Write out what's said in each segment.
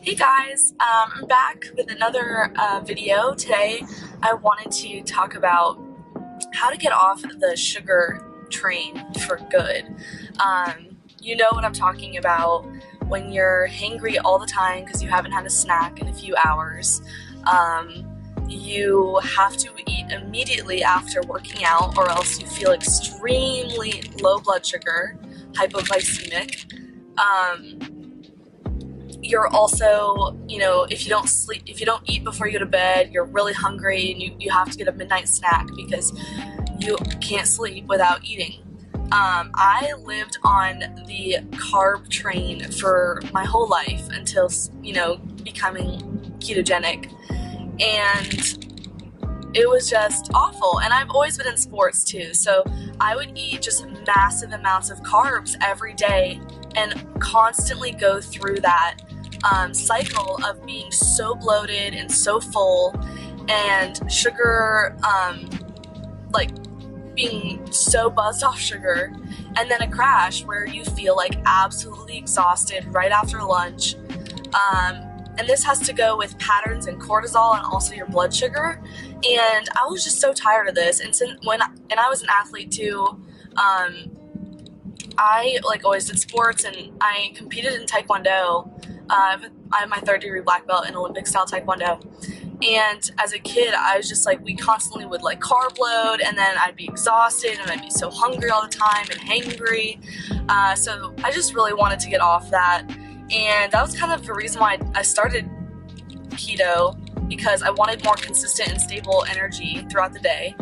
Hey guys, I'm back with another video. Today I wanted to talk about how to get off the sugar train for good. You know what I'm talking about when you're hangry all the time because you haven't had a snack in a few hours. You have to eat immediately after working out or else you feel extremely low blood sugar, hypoglycemic. You're also, if you don't sleep, if you don't eat before you go to bed, you're really hungry and you have to get a midnight snack because you can't sleep without eating. I lived on the carb train for my whole life until, becoming ketogenic. And it was just awful. And I've always been in sports too. So I would eat just massive amounts of carbs every day and constantly go through that cycle of being so bloated and so full, and sugar, like being so buzzed off sugar, and then a crash where you feel like absolutely exhausted right after lunch. And this has to go with patterns in cortisol and also your blood sugar. And I was just so tired of this. And I was an athlete too. I always did sports, and I competed in Taekwondo. I have my third degree black belt in Olympic style Taekwondo. And as a kid, I was just we constantly would carb load, and then I'd be exhausted and I'd be so hungry all the time and hangry. So I just really wanted to get off that. And that was kind of the reason why I started keto, because I wanted more consistent and stable energy throughout the day.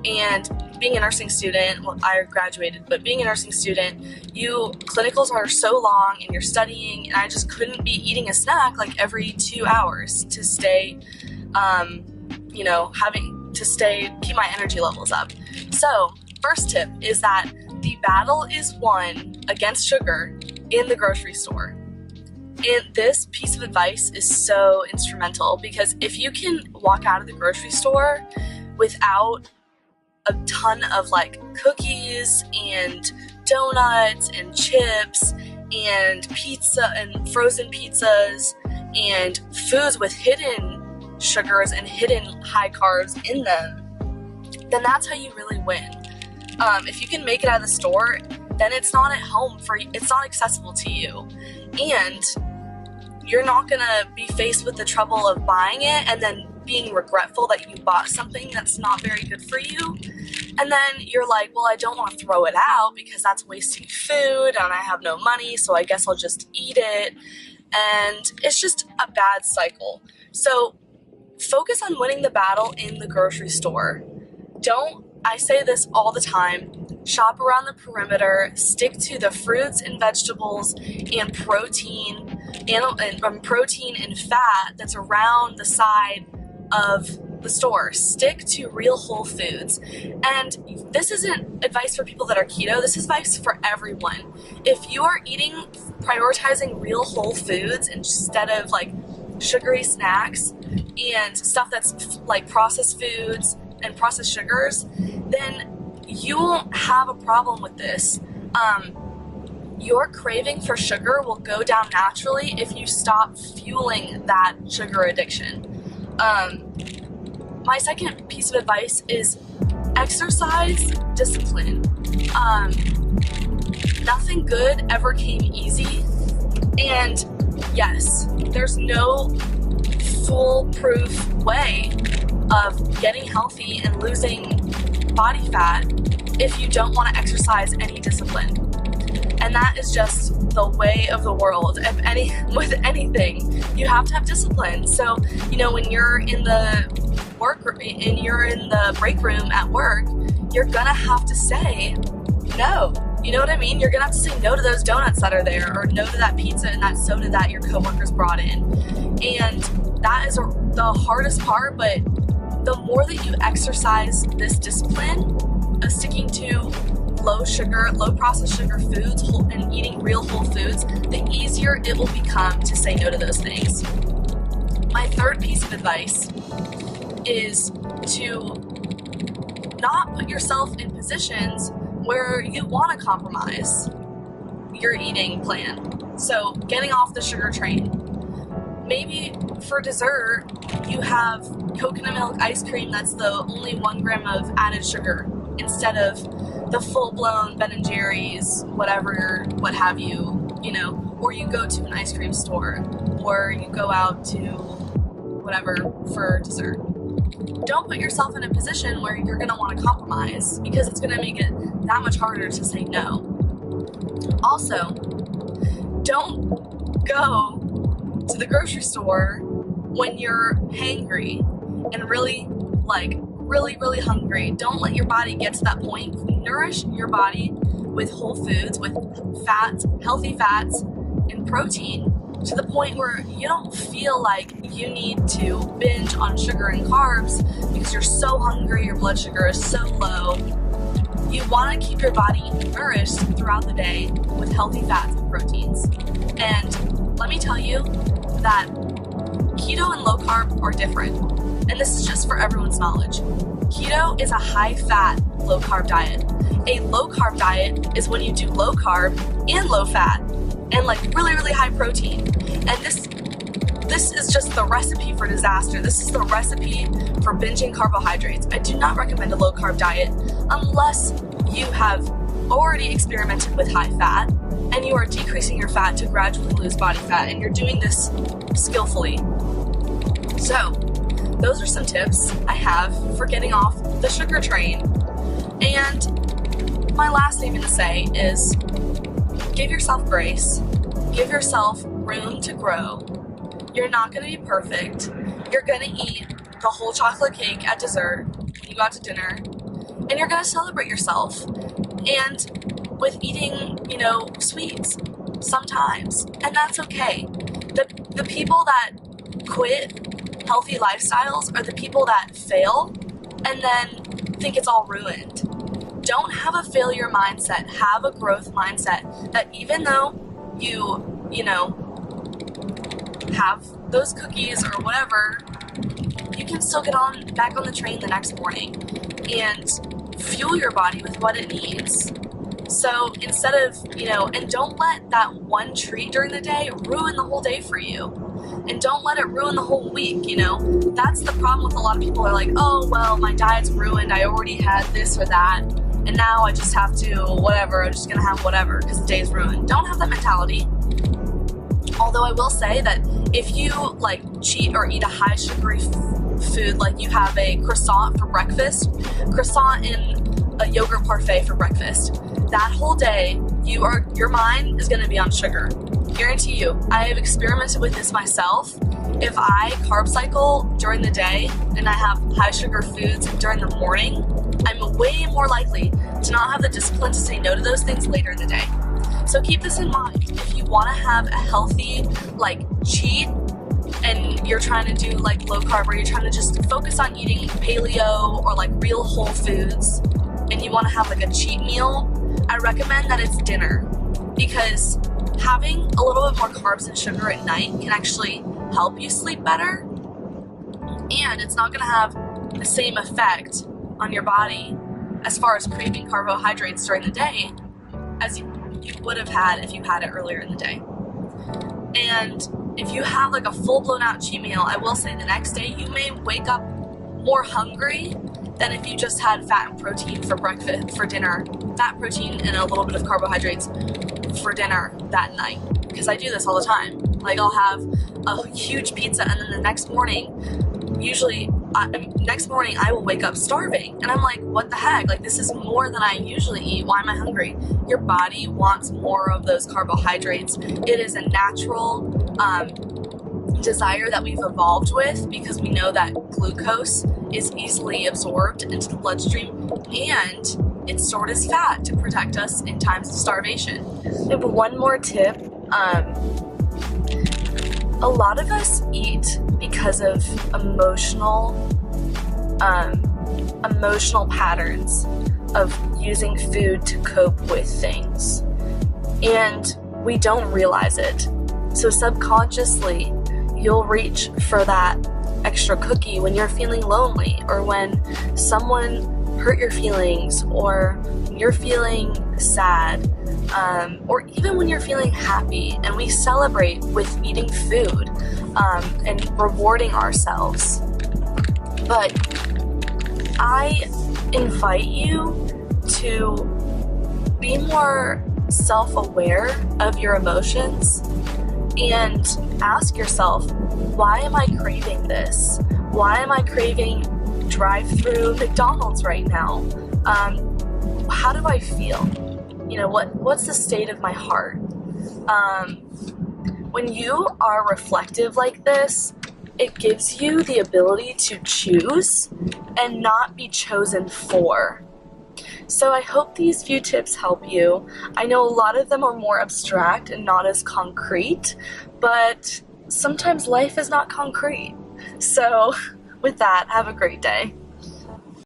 And being a nursing student, well, I graduated, but being a nursing student, clinicals are so long and you're studying, and I just couldn't be eating a snack every 2 hours to stay, keep my energy levels up. So, first tip is that the battle is won against sugar in the grocery store. And this piece of advice is so instrumental, because if you can walk out of the grocery store without a ton of cookies and donuts and chips and pizza and frozen pizzas and foods with hidden sugars and hidden high carbs in them, then that's how you really win. If you can make it out of the store, then it's not at home for you, it's not accessible to you, and you're not gonna be faced with the trouble of buying it and then being regretful that you bought something that's not very good for you. And then you're like, well, I don't want to throw it out because that's wasting food and I have no money, so I guess I'll just eat it. And it's just a bad cycle. So focus on winning the battle in the grocery store. I say this all the time, shop around the perimeter, stick to the fruits and vegetables and protein and fat that's around the side of the store. Stick to real whole foods. And this isn't advice for people that are keto, this is advice for everyone. If you are prioritizing real whole foods instead of sugary snacks and stuff that's processed foods and processed sugars, then you won't have a problem with this. Your craving for sugar will go down naturally if you stop fueling that sugar addiction. My second piece of advice is exercise discipline. Nothing good ever came easy, and yes, there's no foolproof way of getting healthy and losing body fat if you don't want to exercise any discipline. And that is just the way of the world. With anything, you have to have discipline. So, when you're in the break room at work, you're gonna have to say no. You know what I mean? You're gonna have to say no to those donuts that are there, or no to that pizza and that soda that your coworkers brought in. And that is the hardest part, but the more that you exercise this discipline of sticking to low sugar, low processed sugar foods and eating real whole foods, the easier it will become to say no to those things. My third piece of advice is to not put yourself in positions where you want to compromise your eating plan. So getting off the sugar train. Maybe for dessert, you have coconut milk ice cream that's the only 1 gram of added sugar instead of the full-blown Ben & Jerry's, whatever, what have you, you know, or you go to an ice cream store, or you go out to whatever for dessert. Don't put yourself in a position where you're going to want to compromise, because it's going to make it that much harder to say no. Also, don't go to the grocery store when you're hangry and really hungry. Don't let your body get to that point. Nourish your body with whole foods, with fats, healthy fats, and protein, to the point where you don't feel like you need to binge on sugar and carbs because you're so hungry, your blood sugar is so low. You want to keep your body nourished throughout the day with healthy fats and proteins. And let me tell you that keto and low carb are different. And this is just for everyone's knowledge. Keto is a high-fat, low-carb diet. A low-carb diet is when you do low carb and low fat and like really high protein. And this is just the recipe for disaster. This is the recipe for binging carbohydrates. I do not recommend a low-carb diet unless you have already experimented with high fat and you are decreasing your fat to gradually lose body fat, and you're doing this skillfully. So, those are some tips I have for getting off the sugar train. And my last thing I'm going to say is give yourself grace. Give yourself room to grow. You're not going to be perfect. You're going to eat the whole chocolate cake at dessert when you go out to dinner. And you're going to celebrate yourself. And with eating, you know, sweets sometimes. And that's okay. The people that quit healthy lifestyles are the people that fail and then think it's all ruined. Don't have a failure mindset. Have a growth mindset, that even though you know, have those cookies or whatever, you can still get back on the train the next morning and fuel your body with what it needs. So instead of, you know, and don't let that one treat during the day ruin the whole day for you. And don't let it ruin the whole week, you know. That's the problem with a lot of people are like, oh, well, my diet's ruined. I already had this or that. And now I just have to, whatever, I'm just going to have whatever because the day's ruined. Don't have that mentality. Although I will say that if you like cheat or eat a high sugary food, like you have a croissant for breakfast, croissant in a yogurt parfait for breakfast, that whole day your mind is going to be on sugar. Guarantee you. I have experimented with this myself. If I carb cycle during the day and I have high sugar foods during the morning, I'm way more likely to not have the discipline to say no to those things later in the day. So keep this in mind. If you want to have a healthy like cheat and you're trying to do like low carb, or you're trying to just focus on eating paleo or like real whole foods, and you want to have like a cheat meal, I recommend that it's dinner, because having a little bit more carbs and sugar at night can actually help you sleep better, and it's not going to have the same effect on your body as far as craving carbohydrates during the day as you would have had if you had it earlier in the day. And if you have like a full blown out cheat meal, I will say the next day you may wake up more hungry than if you just had fat and protein for breakfast, for dinner, fat, protein, and a little bit of carbohydrates for dinner that night. Because I do this all the time. Like I'll have a huge pizza, and then the next morning, next morning I will wake up starving. And I'm like, what the heck? Like this is more than I usually eat. Why am I hungry? Your body wants more of those carbohydrates. It is a natural desire that we've evolved with, because we know that glucose is easily absorbed into the bloodstream and it's stored as fat to protect us in times of starvation. I have one more tip. A lot of us eat because of emotional patterns of using food to cope with things, and we don't realize it. So subconsciously, you'll reach for that extra cookie when you're feeling lonely, or when someone hurt your feelings, or when you're feeling sad, or even when you're feeling happy, and we celebrate with eating food and rewarding ourselves. But I invite you to be more self-aware of your emotions and ask yourself, why am I craving this? Why am I craving drive-through McDonald's right now? How do I feel? What's the state of my heart? When you are reflective like this, it gives you the ability to choose and not be chosen for. So I hope these few tips help you. I know a lot of them are more abstract and not as concrete, but sometimes life is not concrete. So with that, have a great day.